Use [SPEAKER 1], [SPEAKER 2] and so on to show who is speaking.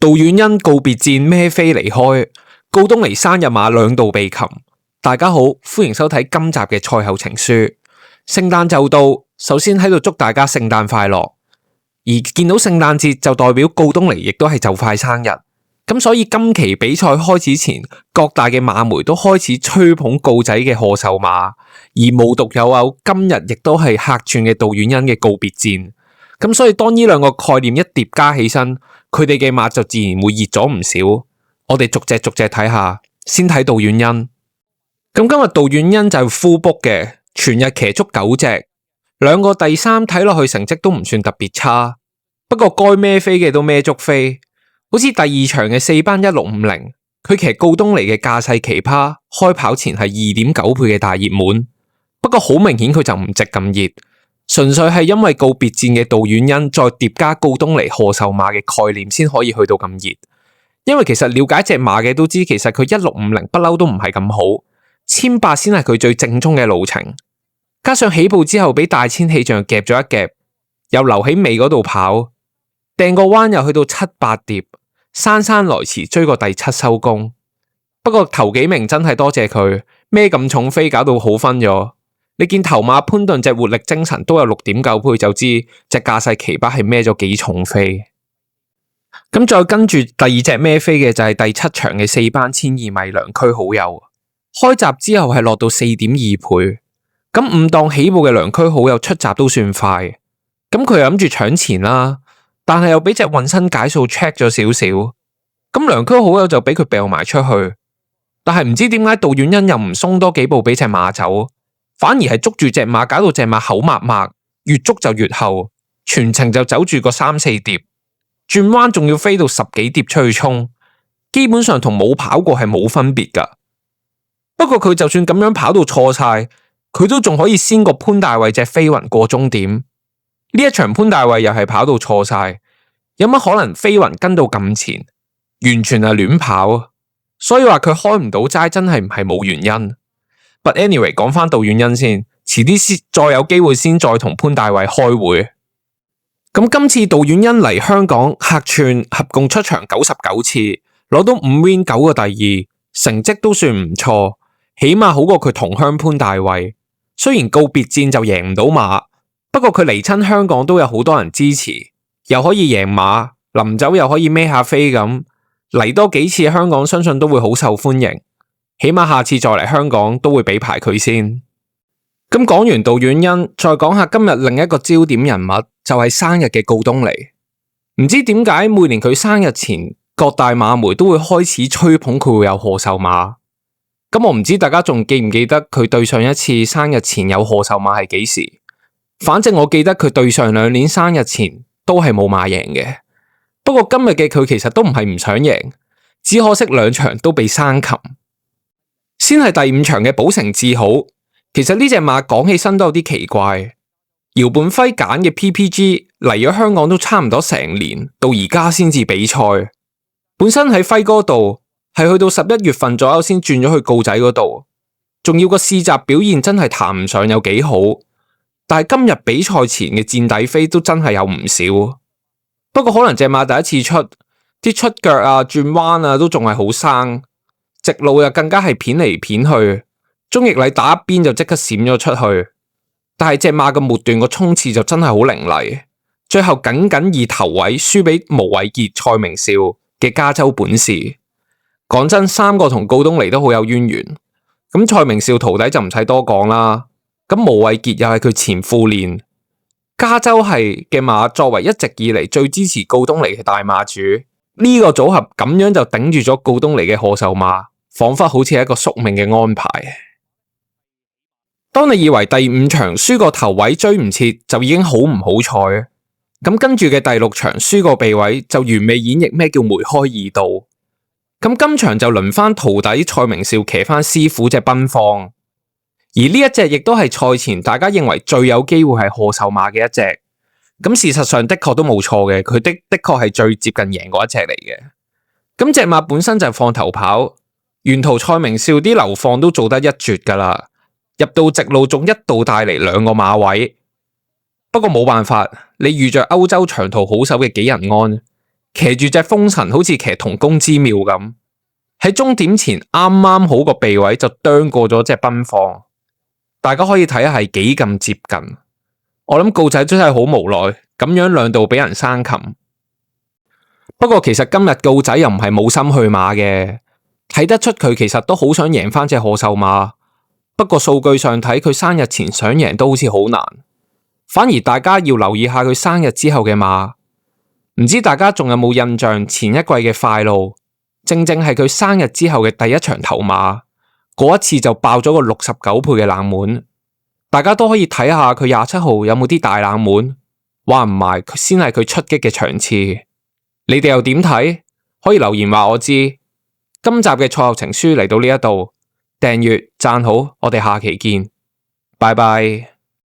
[SPEAKER 1] 杜婉欣告別戰孭飛離開，告東尼生日馬兩度被擒。大家好，歡迎收睇今集嘅賽後情書。聖誕就到，首先喺度祝大家聖誕快樂。而見到聖誕節就代表告東尼亦都係就快生日，咁所以今期比賽開始前，各大嘅馬媒都開始吹捧告仔嘅賀壽馬，而無獨有偶，今日亦都係客串嘅杜婉欣嘅告別戰。咁所以當呢兩個概念一疊加起身，佢哋嘅馬就自然會熱咗唔少。我哋逐隻睇下，先睇杜婉欣。咁今日杜婉欣就係 full book 嘅，全日騎足9隻，兩個第三睇落去成績都唔算特別差。不過該孭飛嘅都孭足飛，好似第二場嘅4班1650，佢騎告東尼嘅架勢奇葩，開跑前係2.9倍嘅大熱門。不過好明顯佢就唔值咁熱。純粹係因為告別戰嘅杜婉欣再疊加告東尼賀壽馬嘅概念先可以去到咁熱，因為其實了解隻馬嘅都知，其實佢1650不嬲都唔係咁好，1800先係佢最正宗嘅路程，加上起步之後俾大千氣象夾咗一夾，又留喺尾嗰度跑，掟個彎又去到7、8碟，姍姍來遲追個第7收工。不過頭幾名真係多謝佢，孭咁重飛搞到好分咗。你見頭馬潘頓隻活力精神都有6.9倍，就知隻架勢奇葩係孭咗幾重飛。咁再跟住第二隻孭飛嘅就係第7場嘅4班1200米良區好友，開閘之後係落到4.2倍。咁5檔起步嘅良區好友出閘都算快，咁佢又諗住搶前啦，但係又俾隻渾身解數 check 咗少少，咁良區好友就俾佢掉埋出去，但係唔知點解杜婉欣又唔鬆多幾步俾隻馬走。反而係捉住隻馬，搞到隻馬口擘擘，越捉就越後，全程就走住個3、4碟，轉彎仲要飛到10幾碟出去衝，基本上同冇跑過係冇分別噶。不過佢就算咁樣跑到錯晒，佢都仲可以先過潘大衛隻飛雲過終點。呢一場潘大衛又係跑到錯晒，有乜可能飛雲跟到咁前？完全係亂跑，所以話佢開唔到齋，真係唔係冇原因。But anyway， 講翻杜婉欣先，遲啲先再有機會先再同潘大衛開會。咁今次杜婉欣嚟香港客串，合共出場99次，攞到5 win 9個第二，成績都算唔錯，起碼好過佢同鄉潘大衛。雖然告別戰就贏唔到馬，不過佢嚟親香港都有好多人支持，又可以贏馬，臨走又可以孭下飛咁，嚟多幾次香港相信都會好受歡迎。起碼下次再嚟香港都會俾排佢先。咁講完杜婉欣，再講下今日另一個焦點人物，就係生日嘅告東尼。唔知點解每年佢生日前，各大馬媒都會開始吹捧佢會有賀壽馬。咁我唔知大家仲記唔記得佢對上一次生日前有賀壽馬係幾時？反正我記得佢對上2年生日前都係冇馬贏嘅。不過今日嘅佢其實都唔係唔想贏，只可惜2場都被生擒。先係第5場嘅寶城智好，其實呢隻馬講起身都有啲奇怪。姚本輝揀嘅 PPG 嚟咗香港都差唔多成年，到而家先至比賽。本身喺輝哥度係去到11月份左右先轉咗去告仔嗰度，仲要個試閘表現真係談唔上有幾好。但係今日比賽前嘅墊底飛都真係有唔少。不過可能隻馬第一次出，啲出腳啊、轉彎啊都仲係好生。直路又更加係片嚟片去，鍾易禮打一邊就即刻閃咗出去，但係隻馬嘅末段個衝刺就真係好凌厲，最後僅以頭位輸俾毛偉傑、蔡明少嘅加州本事。講真，3個同告東尼都好有淵源，咁蔡明少徒弟就唔使多講啦，咁毛偉傑又係佢前副練，加州係嘅馬作為一直以嚟最支持告東尼嘅大馬主，呢個組合咁樣就頂住咗告東尼嘅賀壽馬。仿佛好似係一個宿命嘅安排。當你以為第5場輸個頭位追唔切就已經好唔好彩，咁跟住嘅第6場輸個鼻位就完美演繹咩叫梅開二度。咁今場就輪翻徒弟蔡明少騎翻師傅隻奔放，而呢一隻亦都係賽前大家認為最有機會係賀壽馬嘅一隻。咁事實上的確都冇錯嘅，佢的確係最接近贏嗰一隻嚟嘅。咁隻馬本身就係放頭跑。沿途蔡明少啲流放都做得一絕噶啦，入到直路仲一度帶嚟2個馬位。不過冇辦法，你遇着歐洲長途好手嘅紀仁安，騎住隻風塵，好似騎同宮之妙咁。喺終點前啱啱好個鼻位就啄過咗隻奔放，大家可以睇下係幾咁接近。我諗告仔真係好無奈，咁樣兩度俾人生擒。不過其實今日告仔又唔係冇心去馬嘅，睇得出佢其實都好想贏翻隻賀壽馬。不過數據上睇，佢生日前想贏都好似好難。反而大家要留意下佢生日之後嘅馬。唔知大家仲有冇印象前一季嘅快路，正正係佢生日之後嘅第一場頭馬，嗰一次就爆咗個69倍嘅冷門。大家都可以睇下佢27號有冇啲大冷門，話唔埋先係佢出擊嘅場次。你哋又點睇？可以留言話我知。今集嘅賽後情書嚟到呢一度，訂閱讚好，我哋下期見，拜拜。